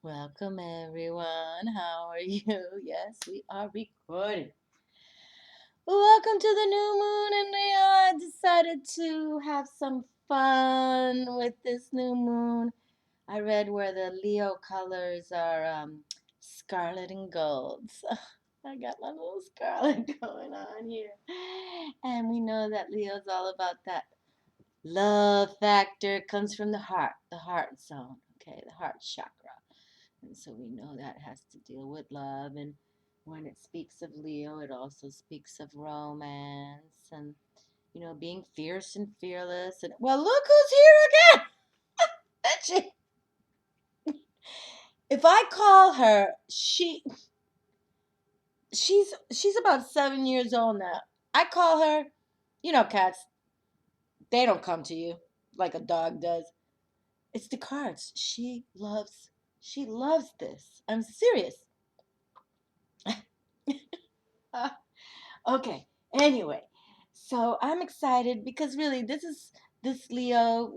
Welcome everyone. How are you? Yes, we are recording. Welcome to the new moon, and we decided to have some fun with this new moon. I read where the Leo colors are scarlet and gold. So I got my little scarlet going on here. And we know that Leo's all about that love factor. It comes from the heart zone, okay, the heart chakra. And so we know that has to deal with love. And when it speaks of Leo, it also speaks of romance and, being fierce and fearless. And, well, look who's here again. If I call her, she's about 7 years old now. I call her, cats, they don't come to you like a dog does. It's the cards. She loves this. I'm serious. Okay. Anyway, so I'm excited because really this Leo,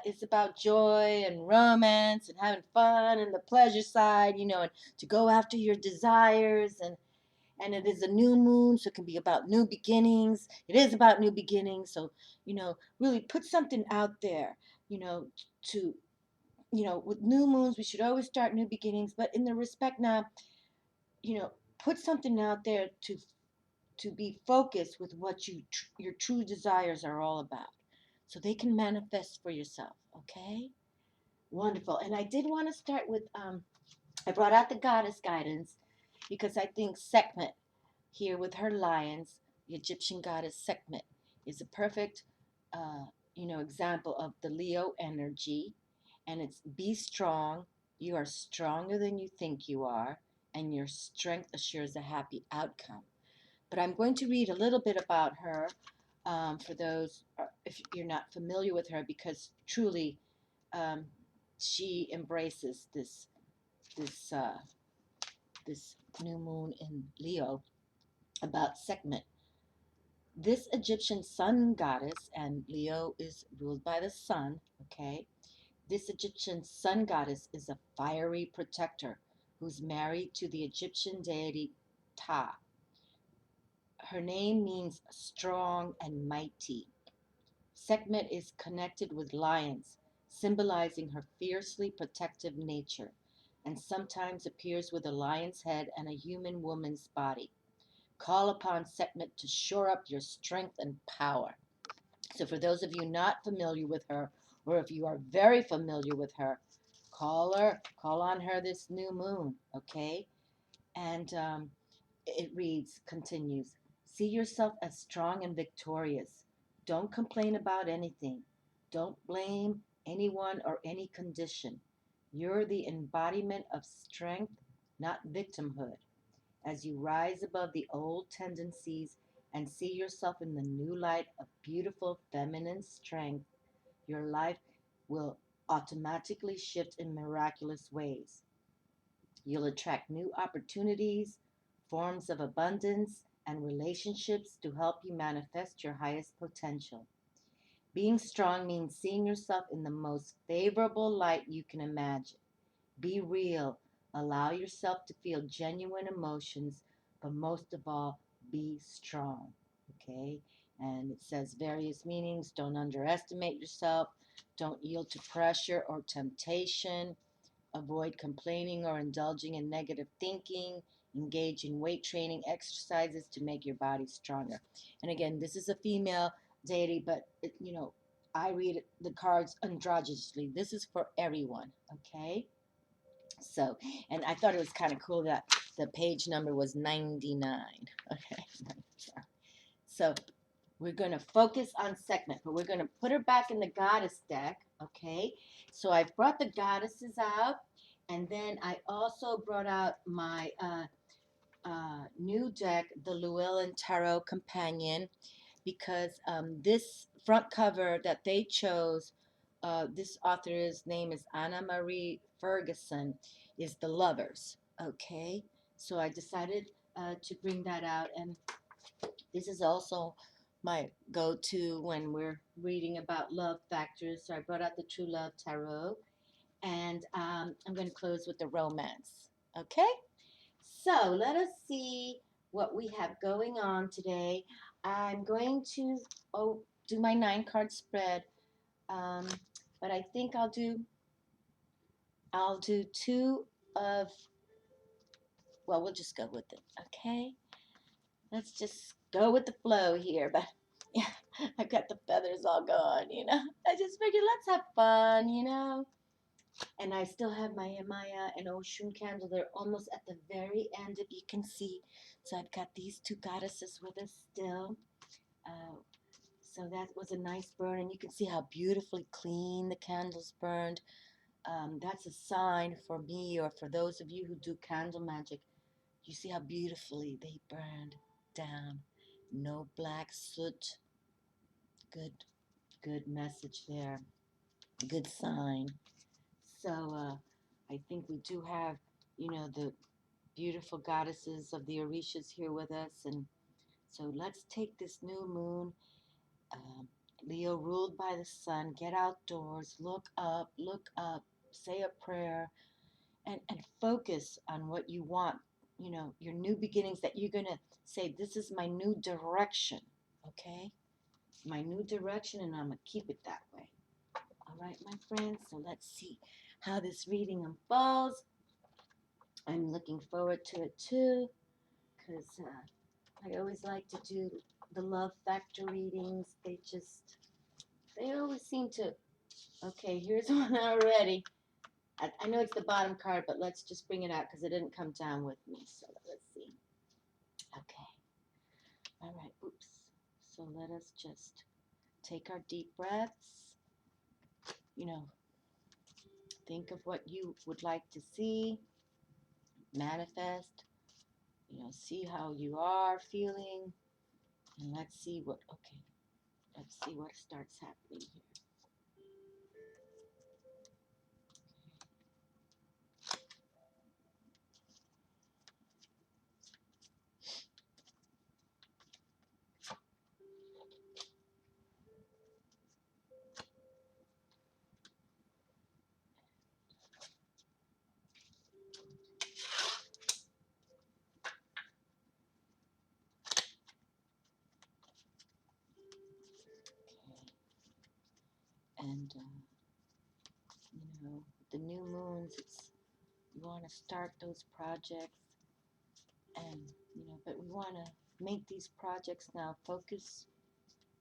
is about joy and romance and having fun and the pleasure side, and to go after your desires and it is a new moon, so it can be about new beginnings. It is about new beginnings, so really put something out there, to with new moons, we should always start new beginnings, but in the respect now, put something out there to be focused with what your true desires are all about so they can manifest for yourself. Okay, wonderful. And I did want to start with I brought out the goddess guidance because I think Sekhmet here with her lions, the Egyptian goddess Sekhmet, is a perfect example of the Leo energy. And it's be strong. You are stronger than you think you are, and your strength assures a happy outcome. But I'm going to read a little bit about her for those if you're not familiar with her, because truly um, she embraces this this new moon in Leo about Sekhmet. This Egyptian sun goddess, and Leo is ruled by the sun. Okay, this Egyptian sun goddess is a fiery protector who's married to the Egyptian deity Ta. Her name means strong and mighty. Sekhmet is connected with lions, symbolizing her fiercely protective nature, and sometimes appears with a lion's head and a human woman's body. Call upon Sekhmet to shore up your strength and power. So, for those of you not familiar with her, or if you are very familiar with her, call on her this new moon, okay? And it continues, see yourself as strong and victorious. Don't complain about anything. Don't blame anyone or any condition. You're the embodiment of strength, not victimhood. As you rise above the old tendencies and see yourself in the new light of beautiful feminine strength, your life will automatically shift in miraculous ways. You'll attract new opportunities, forms of abundance, and relationships to help you manifest your highest potential. Being strong means seeing yourself in the most favorable light you can imagine. Be real. Allow yourself to feel genuine emotions, but most of all, be strong. Okay? And it says various meanings. Don't underestimate yourself. Don't yield to pressure or temptation. Avoid complaining or indulging in negative thinking. Engage in weight training exercises to make your body stronger. And again, this is a female deity, but I read the cards androgynously. This is for everyone. Okay. So, and I thought it was kind of cool that the page number was 99. Okay. So we're going to focus on Sekhmet, but we're going to put her back in the goddess deck. Okay. So I brought the goddesses out, and then I also brought out my new deck, the Llewellyn Tarot Companion, because this front cover that they chose, this author's name is Anna Marie Ferguson, is The Lovers. Okay, so I decided to bring that out, and this is also my go-to when we're reading about love factors. So I brought out the True Love Tarot, and I'm I'm going to close with the romance. Okay? So let us see what we have going on today. I'm going to do my 9 card spread, um, but I think I'll do 2 of, well, we'll just go with it. Okay? Let's just go with the flow here. But yeah, I've got the feathers all gone. I just figured let's have fun. And I still have my Maya and Oshun candle. They're almost at the very end, if you can see. So I've got these 2 goddesses with us still. So that was a nice burn, and you can see how beautifully clean the candles burned. That's a sign for me, or for those of you who do candle magic. You see how beautifully they burned down. No black soot. Good message there. Good sign. So I think we do have, the beautiful goddesses of the Orishas here with us. And so let's take this new moon, um, Leo ruled by the sun. Get outdoors, look up, say a prayer, and focus on what you want, your new beginnings, that you're going to say, this is my new direction, okay? My new direction, and I'm going to keep it that way. All right, my friends, so let's see how this reading unfolds. I'm looking forward to it too, because I always like to do the love factor readings. They always seem to, okay, here's one already. I know it's the bottom card, but let's just bring it out because it didn't come down with me. So let's see. Okay. All right. Oops. So let us just take our deep breaths. Think of what you would like to see, manifest, see how you are feeling. And let's see what starts happening here. And the new moons, you want to start those projects, and but we want to make these projects now focus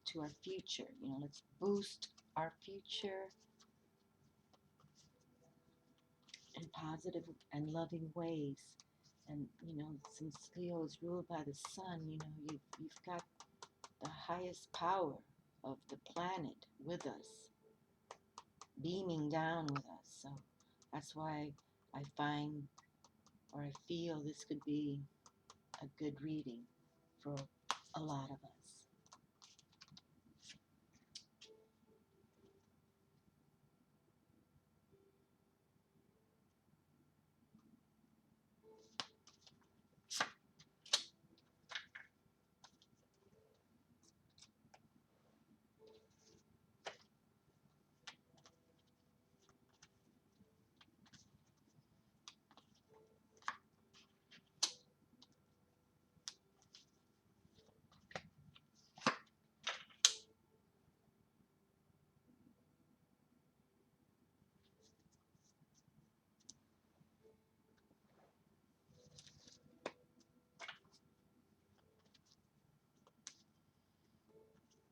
to our future. Let's boost our future in positive and loving ways. And since Leo is ruled by the sun, you've got the highest power of the planet with us, beaming down with us. So that's why I find, or I feel, this could be a good reading for a lot of us.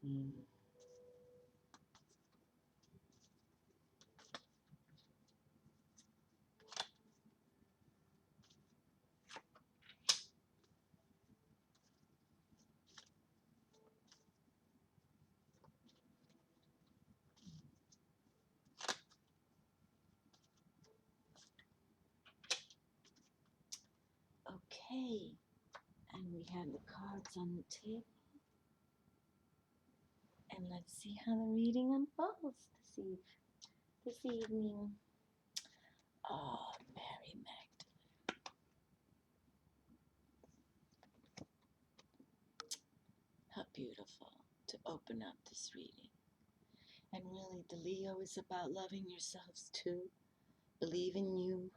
Mm. Okay, and we have the cards on the table. And let's see how the reading unfolds this evening. Oh, Mary Magdalene. How beautiful to open up this reading. And really, the Leo is about loving yourselves too. Believe in you.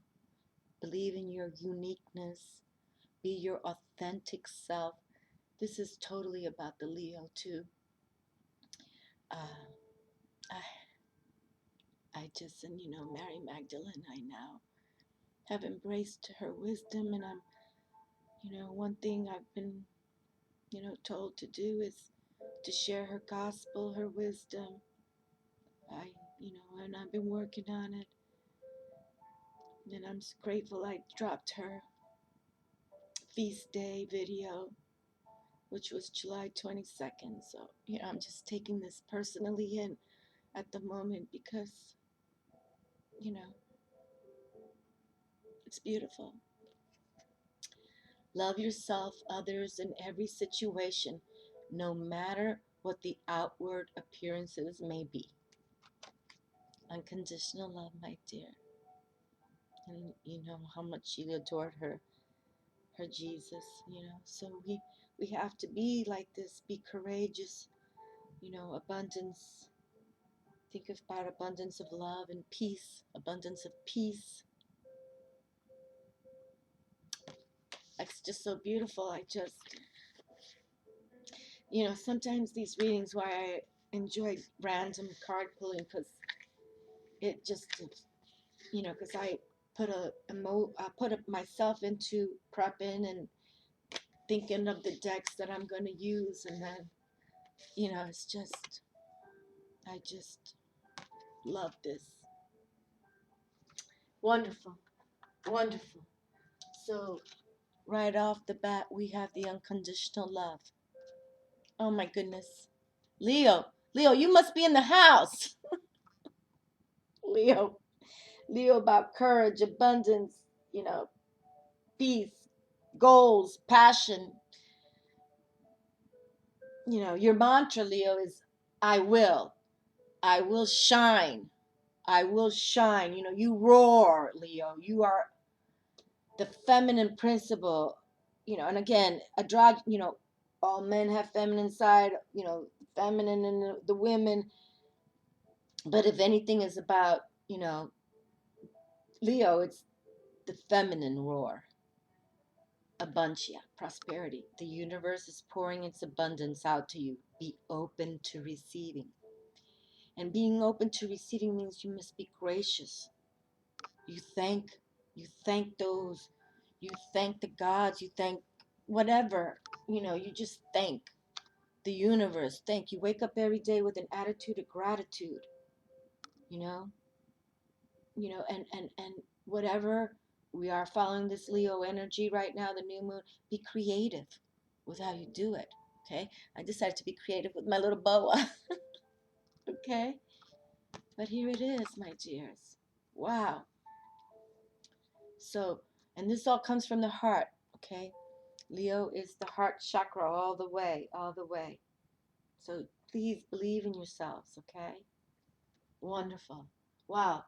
Believe in your uniqueness. Be your authentic self. This is totally about the Leo too. Uh, I just, and Mary Magdalene, I now have embraced her wisdom, and one thing I've been, told to do is to share her gospel, her wisdom. And I've been working on it, and I'm grateful I dropped her feast day video, which was July 22nd. So, I'm just taking this personally in at the moment because, you know, it's beautiful. Love yourself, others, in every situation, no matter what the outward appearances may be. Unconditional love, my dear. And you know how much she adored her Jesus, So we have to be like this, be courageous, abundance. Think about abundance of love and peace, abundance of peace. It's just so beautiful. Sometimes these readings, why I enjoy random card pulling, because it just, because I put myself into prepping and thinking of the decks that I'm going to use, and then, it's just, I just love this. Wonderful, wonderful. So, right off the bat, we have the unconditional love. Oh my goodness. Leo, you must be in the house. Leo, Leo about courage, abundance, peace, goals, passion. Your mantra, Leo, is I will. I will shine. I will shine. You roar, Leo. You are the feminine principle, and again, all men have feminine side, feminine in the women. But if anything is about, Leo, it's the feminine roar. Abundia, prosperity. The universe is pouring its abundance out to you. Be open to receiving. And being open to receiving means you must be gracious. You thank, those, you thank the gods, you thank whatever, you just thank the universe. Thank you. Wake up every day with an attitude of gratitude, you know, and whatever we are following this Leo energy right now, the new moon, be creative with how you do it. Okay. I decided to be creative with my little boa. Okay. But here it is, my dears. Wow. So, and this all comes from the heart, okay? Leo is the heart chakra all the way, all the way. So please believe in yourselves, okay? Wonderful. Wow.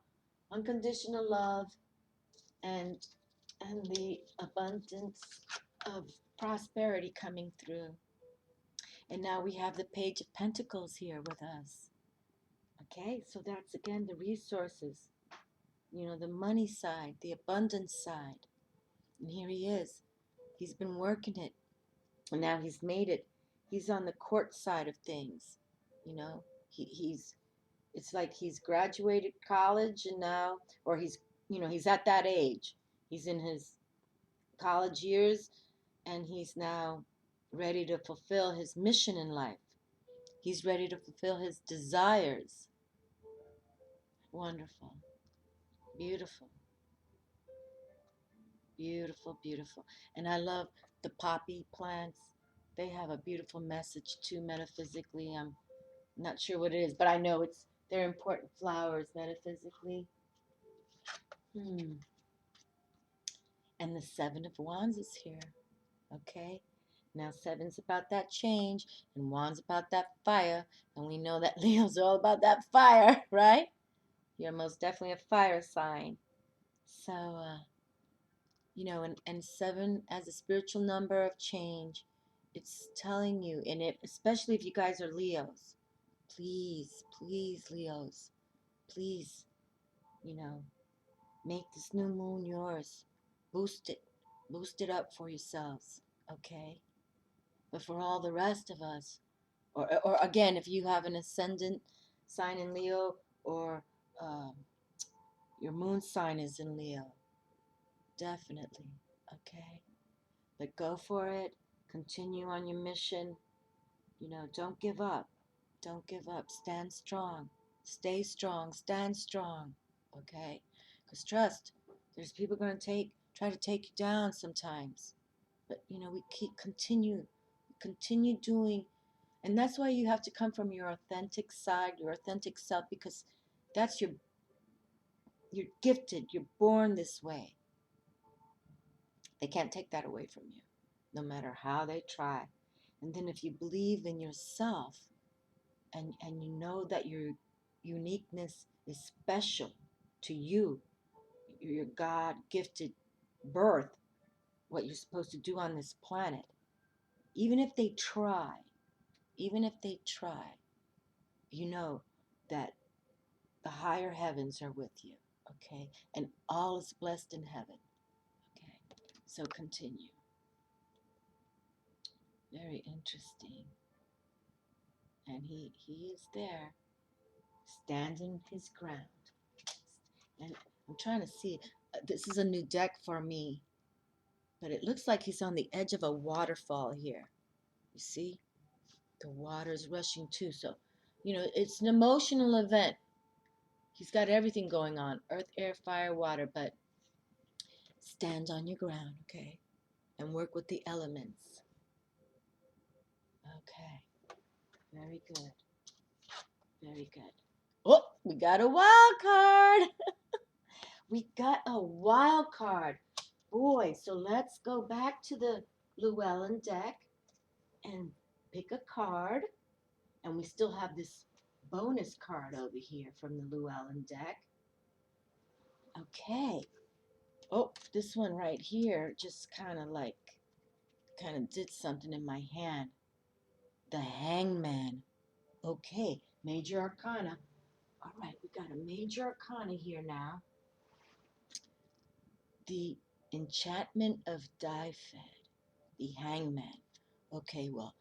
Unconditional love and the abundance of prosperity coming through. And now we have the Page of Pentacles here with us. Okay, so that's again the resources, the money side, the abundance side. And here he is. He's been working it. And now he's made it. He's on the court side of things. He's it's like he's graduated college and now, or he's at that age. He's in his college years, and he's now ready to fulfill his mission in life. He's ready to fulfill his desires. Wonderful. Beautiful. Beautiful, beautiful. And I love the poppy plants. They have a beautiful message too, metaphysically. I'm not sure what it is, but I know they're important flowers metaphysically. And the Seven of Wands is here. Okay? Now, seven's about that change, and Wands about that fire. And we know that Leo's all about that fire, right? You're most definitely a fire sign. So, and seven as a spiritual number of change, it's telling you, and especially if you guys are Leos, please, please, Leos, please, make this new moon yours. boost it. Boost it up for yourselves, okay? But for all the rest of us, or again, if you have an ascendant sign in Leo, or um, your moon sign is in Leo, definitely, okay? But go for it. Continue on your mission. Don't give up. Don't give up. Stand strong. Stay strong. Stand strong. Okay? Because trust, there's people going to try to take you down sometimes. But we continue doing, and that's why you have to come from your authentic side, your authentic self, because that's you're gifted. You're born this way. They can't take that away from you, no matter how they try. And then if you believe in yourself, and you know that your uniqueness is special to you, your God gifted birth, what you're supposed to do on this planet, even if they try, even if they try, you know that the higher heavens are with you, okay? And all is blessed in heaven, okay? So continue. Very interesting. And he is there, standing his ground. And I'm trying to see. This is a new deck for me, but it looks like he's on the edge of a waterfall here. You see? The water's rushing too. So, it's an emotional event. He's got everything going on: earth, air, fire, water. But stand on your ground, okay? And work with the elements. Okay. Very good. Very good. Oh, we got a wild card. We got a wild card. Boy, so let's go back to the Llewellyn deck and pick a card. And we still have this bonus card over here from the Llewellyn deck. Okay. Oh, this one right here just kind of did something in my hand. The Hangman. Okay, Major Arcana. All right, we got a Major Arcana here now. The Enchantment of Dyfed. The Hangman. Okay, well,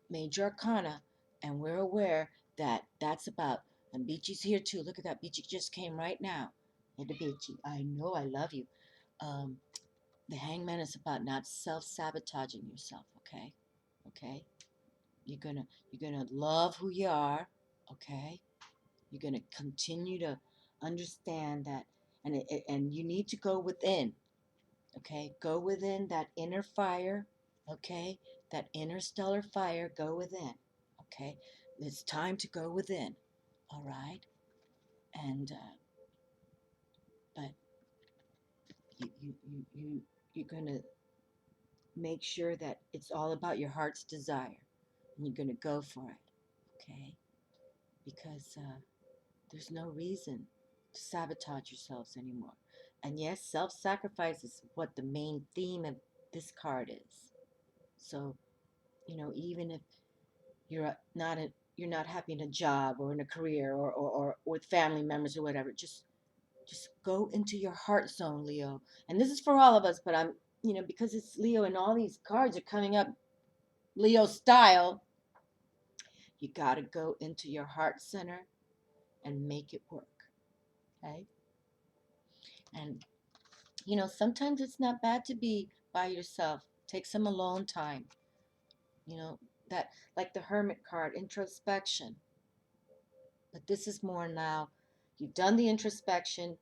Major Arcana, and we're aware that that's about, and Beachy's here too. Look at that. Beachy just came right now. Hey, the Beachy, I know I love you. The Hangman is about not self-sabotaging yourself, okay? Okay? You're gonna love who you are, okay? You're gonna continue to understand that, and you need to go within, okay? Go within that inner fire, okay? That interstellar fire, go within, okay? It's time to go within, all right? And but you're gonna make sure that it's all about your heart's desire, and you're gonna go for it, okay? Because there's no reason to sabotage yourselves anymore. And yes, self-sacrifice is what the main theme of this card is. So, even if you're not happy in a job or in a career, or with family members or whatever, just go into your heart zone, Leo. And this is for all of us, but I'm, because it's Leo and all these cards are coming up Leo style, you got to go into your heart center and make it work. Okay? And sometimes it's not bad to be by yourself. Take some alone time. That, like the Hermit card, introspection. But this is more now. You've done the introspection.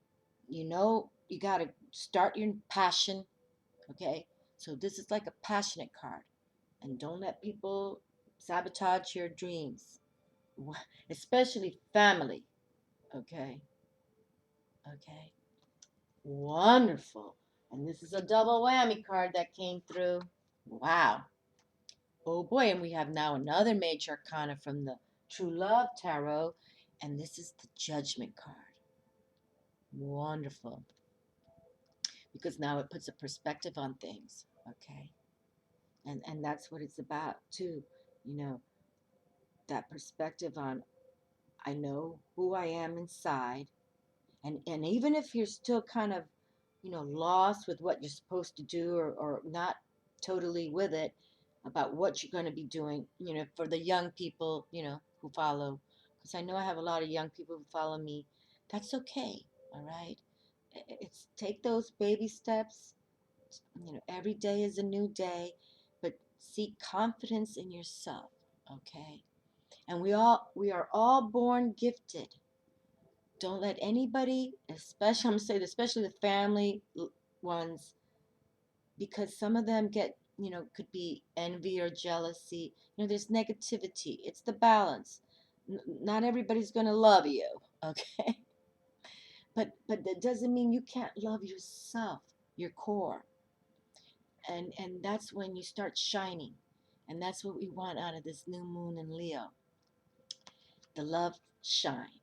You got to start your passion. Okay? So this is like a passionate card. And don't let people sabotage your dreams, especially family. Okay? Okay? Wonderful. And this is a double whammy card that came through. Wow. Oh boy, and we have now another major arcana from the True Love Tarot, and this is the Judgment card. Wonderful. Because now it puts a perspective on things, okay? And that's what it's about too. That perspective on, I know who I am inside, and even if you're still kind of lost with what you're supposed to do, or not totally with it about what you're going to be doing, for the young people, who follow, because I know I have a lot of young people who follow me. That's okay, all right? It's take those baby steps. Every day is a new day, but seek confidence in yourself, okay? And we are all born gifted. Don't let anybody, especially, I'm gonna say, especially the family ones, because some of them get, could be envy or jealousy. There's negativity. It's the balance. Not everybody's gonna love you, okay? But that doesn't mean you can't love yourself, your core, and that's when you start shining, and that's what we want out of this new moon in Leo. The love shine,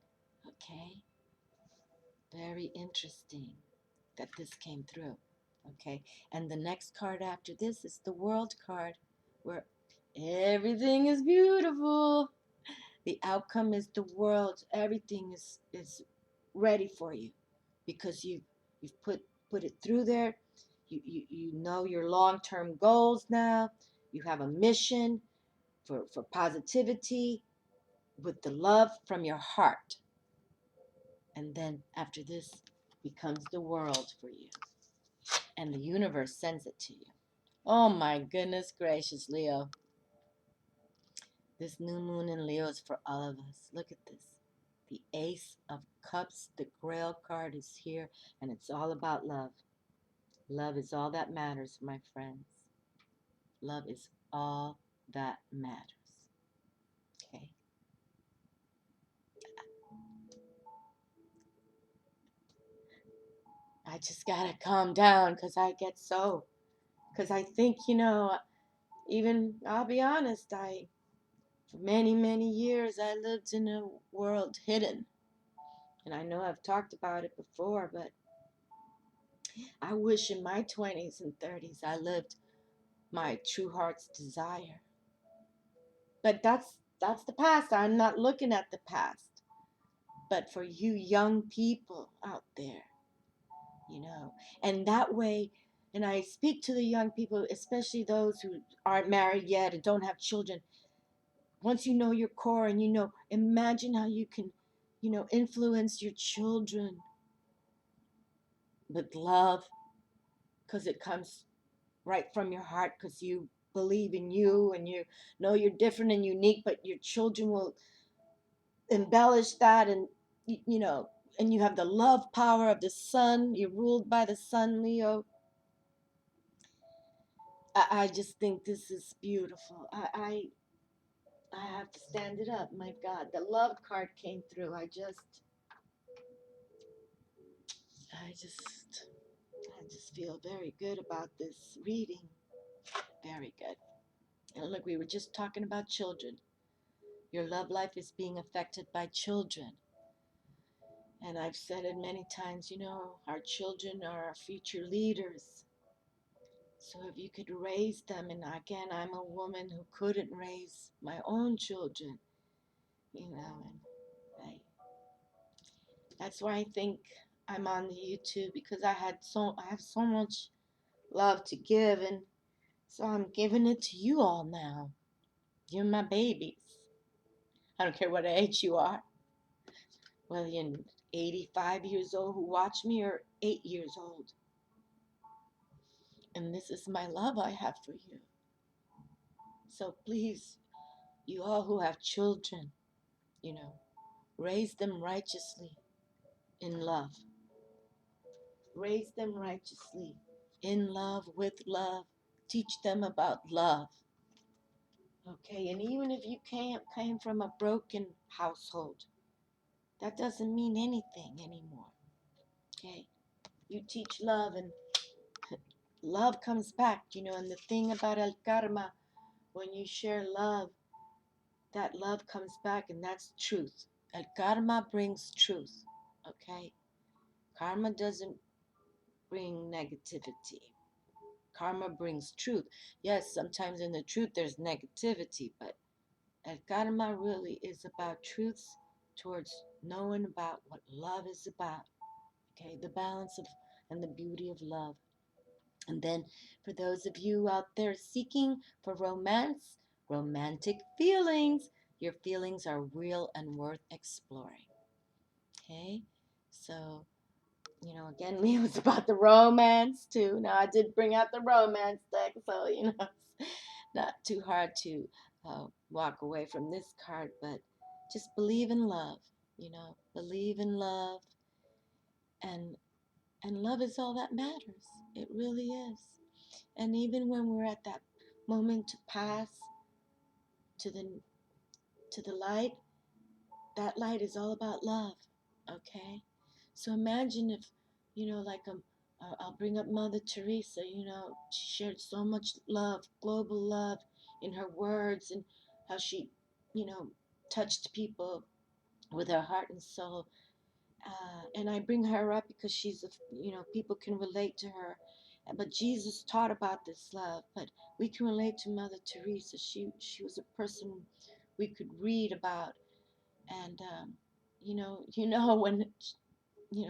okay? Very interesting that this came through. Okay, and the next card after this is the World card, where everything is beautiful. The outcome is the world. Everything is ready for you, because you've put it through there. You know your long-term goals now. You have a mission for positivity, with the love from your heart. And then after this becomes the world for you, and the universe sends it to you. Oh my goodness gracious, Leo. This new moon in Leo is for all of us. Look at this. The Ace of Cups, the Grail card is here, and it's all about love. Love is all that matters, my friends. Love is all that matters. Okay? I just gotta calm down, because I think, even, I'll be honest, for many, many years, I lived in a world hidden. And I know I've talked about it before, but I wish in my 20s and 30s I lived my true heart's desire. But that's the past. I'm not looking at the past. But for you young people out there, you know, and that way, and I speak to the young people, especially those who aren't married yet and don't have children. Once you know your core, and imagine how you can, influence your children with love, because it comes right from your heart, because you believe in you, and you know you're different and unique, but your children will embellish that, and you know and you have the love power of the sun. You're ruled by the sun, Leo. I just think this is beautiful. I have to stand it up. My God, the love card came through. I just feel very good about this reading. Very good. And look, we were just talking about children. Your love life is being affected by children. And I've said it many times, our children are our future leaders. So if you could raise them, and again, I'm a woman who couldn't raise my own children, and that's why I think I'm on the YouTube, because I have so much love to give, and so I'm giving it to you all now. You're my babies. I don't care what age you are, whether you're 85 years old who watch me, or 8 years old. And this is my love I have for you. So please, you all who have children, raise them righteously in love. Raise them righteously in love, with love. Teach them about love. Okay, and even if you came from a broken household, that doesn't mean anything anymore. Okay, you teach love, and love comes back, and the thing about el karma, when you share love, that love comes back, and that's truth. El karma brings truth. Okay, karma doesn't bring negativity. Karma brings truth. Yes, sometimes in the truth there's negativity, but el karma really is about truths towards knowing about what love is about. Okay, the balance of and the beauty of love. And then for those of you out there seeking for romance, romantic feelings, your feelings are real and worth exploring. Okay? So, again, Leo's about the romance too. Now, I did bring out the romance deck, so, it's not too hard to walk away from this card, but just believe in love, believe in love, and love is all that matters. It really is. And even when we're at that moment to pass to the light, that light is all about love. Okay? So imagine if, like I'll bring up Mother Teresa, she shared so much love, global love in her words, and how she, you know, touched people with her heart and soul. And I bring her up because people can relate to her. But Jesus taught about this love, but we can relate to Mother Teresa. She was a person we could read about, and when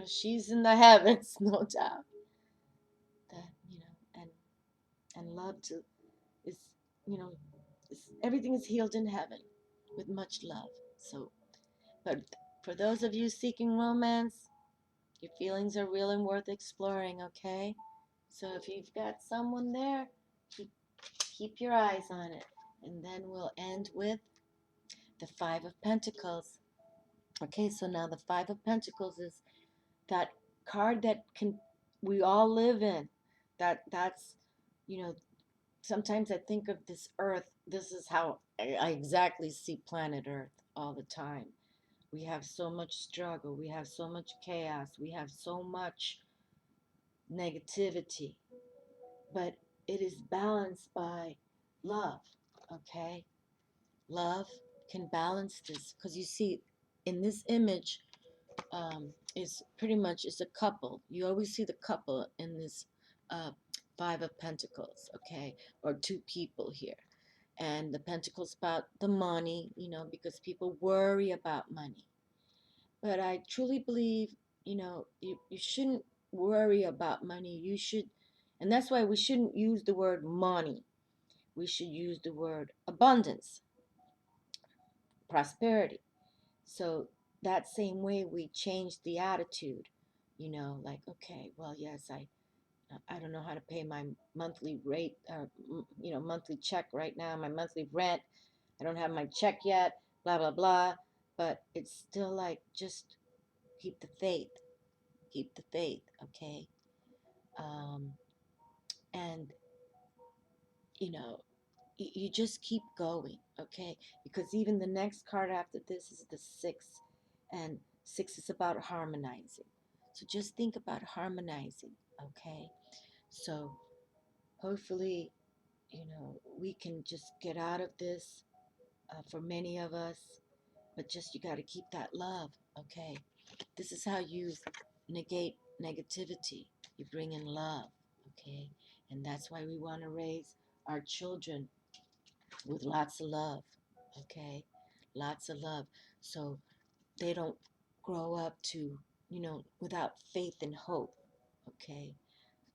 she's in the heavens, no doubt. That and love is you know everything is healed in heaven with much love. So, but for those of you seeking romance, your feelings are real and worth exploring. Okay, so if you've got someone there, keep your eyes on it. And then we'll end with the Five of Pentacles. Okay, so now the Five of Pentacles is that card that can we all live in. That's you know sometimes I think of this earth. This is how I exactly see planet Earth all the time. We have so much struggle, we have so much chaos, we have so much negativity, but it is balanced by love. Okay, love can balance this, because you see in this image, is pretty much is a couple. You always see the couple in this uh, Five of Pentacles, okay, or two people here. And the Pentacles about the money, because people worry about money. But I truly believe, you shouldn't worry about money. You should, and that's why we shouldn't use the word money. We should use the word abundance, prosperity. So that same way we change the attitude, like, okay, well, yes, I don't know how to pay my monthly rate, or monthly check right now, my monthly rent. I don't have my check yet, blah blah blah. But it's still like, just keep the faith, okay? Um, and you know, you just keep going, okay? Because even the next card after this is the Six, and Six is about harmonizing. So just think about harmonizing, okay? So hopefully, we can just get out of this, for many of us. But just, you got to keep that love, okay? This is how you negate negativity. You bring in love, okay? And that's why we want to raise our children with lots of love, okay? Lots of love. So they don't grow up to, without faith and hope, okay?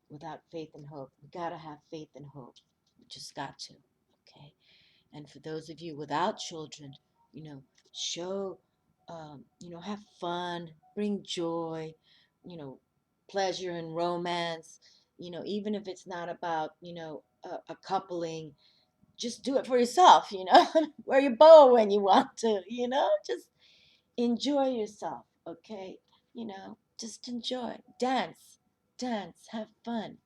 Without faith and hope. We got to have faith and hope. We just got to, okay? And for those of you without children, show, have fun, bring joy, pleasure and romance, even if it's not about, a coupling, just do it for yourself, wear your bow when you want to, just enjoy yourself, okay? Just enjoy, dance, have fun.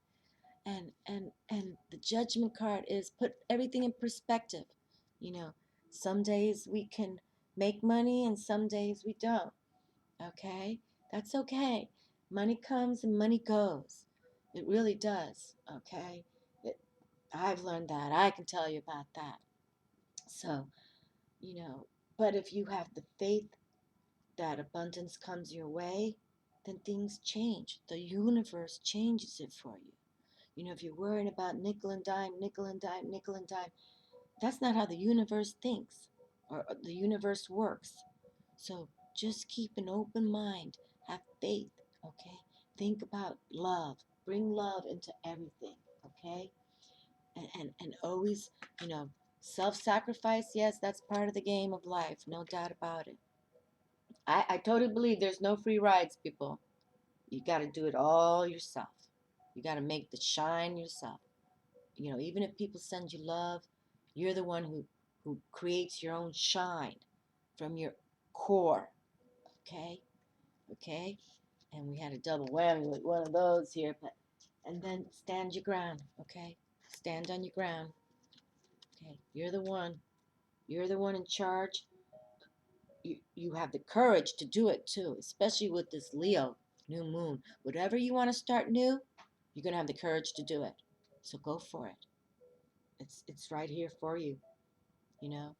And the Judgment card is put everything in perspective. you know some days we can make money and some days we don't. Okay, that's okay. Money comes and money goes. It really does. Okay, I've learned that. I can tell you about that. So, you know but if you have the faith that abundance comes your way, then things change. The universe changes it for you. If you're worrying about nickel and dime, nickel and dime, nickel and dime, that's not how the universe thinks, or the universe works. So just keep an open mind, have faith, okay? Think about love. Bring love into everything, okay? And always, you know, self-sacrifice, yes, that's part of the game of life, no doubt about it. I totally believe there's no free rides, people. You got to do it all yourself. You got to make the shine yourself. You know, even if people send you love, you're the one who creates your own shine from your core. Okay? Okay? And we had a double whammy with one of those here, but and then stand your ground, okay? Stand on your ground. Okay? You're the one. You're the one in charge. You have the courage to do it too, especially with this Leo new moon. Whatever you want to start new, you're going to have the courage to do it. So go for it. It's right here for you, you know.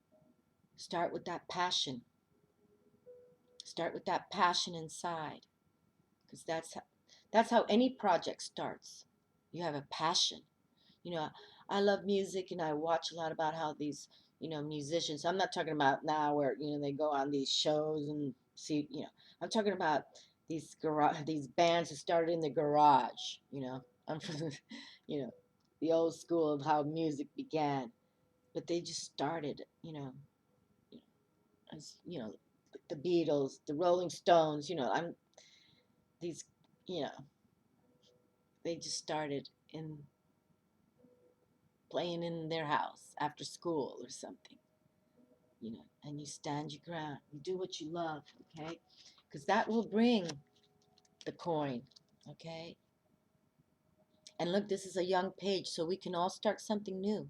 Start with that passion. Start with that passion inside, because that's how any project starts. You have a passion. You know, I love music, and I watch a lot about how these, musicians. I'm not talking about now where they go on these shows and see. I'm talking about these bands who started in the garage. I'm from you know the old school of how music began, but they just started. As the Beatles, the Rolling Stones. I'm these. You know, they just started in playing in their house after school or something. And you stand your ground. You do what you love, okay? Because that will bring the coin, okay? And look, this is a young page, so we can all start something new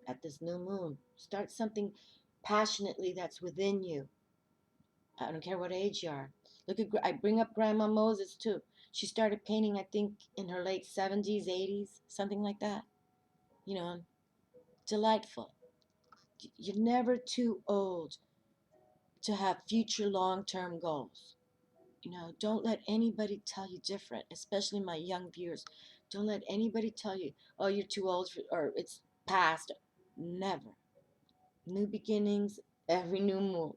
at this new moon. Start something passionately that's within you. I don't care what age you are. Look at, I bring up Grandma Moses too. She started painting, I think, in her late 70s, 80s, something like that. You know, delightful. You're never too old to have future long term goals. Don't let anybody tell you different, especially my young viewers. Don't let anybody tell you, oh, you're too old or it's past. Never. New beginnings every new moon.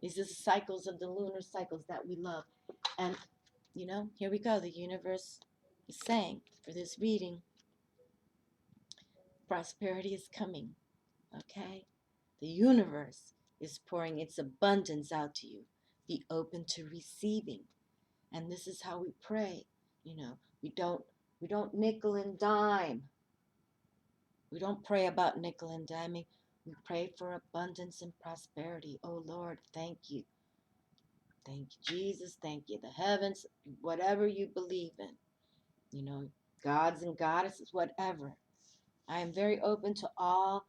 These are the cycles of the lunar cycles that we love. And, here we go. The universe is saying for this reading, prosperity is coming. Okay? The universe is pouring its abundance out to you. Be open to receiving. And this is how we pray. We don't nickel and dime. We don't pray about nickel and diming. We pray for abundance and prosperity. Oh Lord, thank you. Thank you, Jesus. Thank you, the heavens, whatever you believe in. Gods and goddesses, whatever. I am very open to all,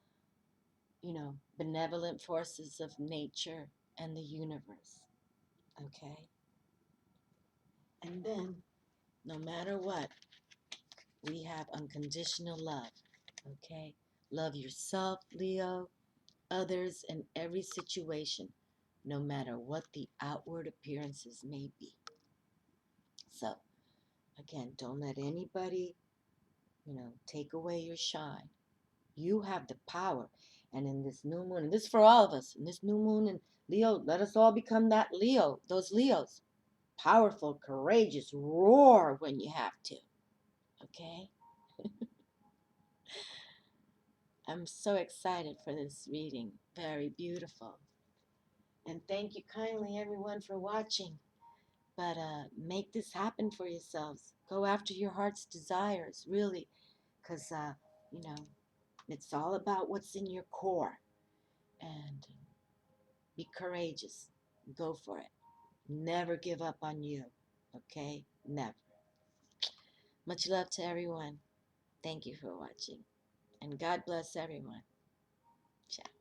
benevolent forces of nature and the universe. Okay? And then, no matter what, we have unconditional love. Okay? Love yourself, Leo, others, and every situation, no matter what the outward appearances may be. So, again, don't let anybody, take away your shine. You have the power. And in this new moon, and this is for all of us, in this new moon and Leo, let us all become that Leo, those Leos. Powerful, courageous, roar when you have to. Okay? I'm so excited for this reading. Very beautiful. And thank you kindly, everyone, for watching. But make this happen for yourselves. Go after your heart's desires, really. Because, you know, it's all about what's in your core. And be courageous. Go for it. Never give up on you. Okay? Never. Much love to everyone. Thank you for watching. And God bless everyone. Ciao.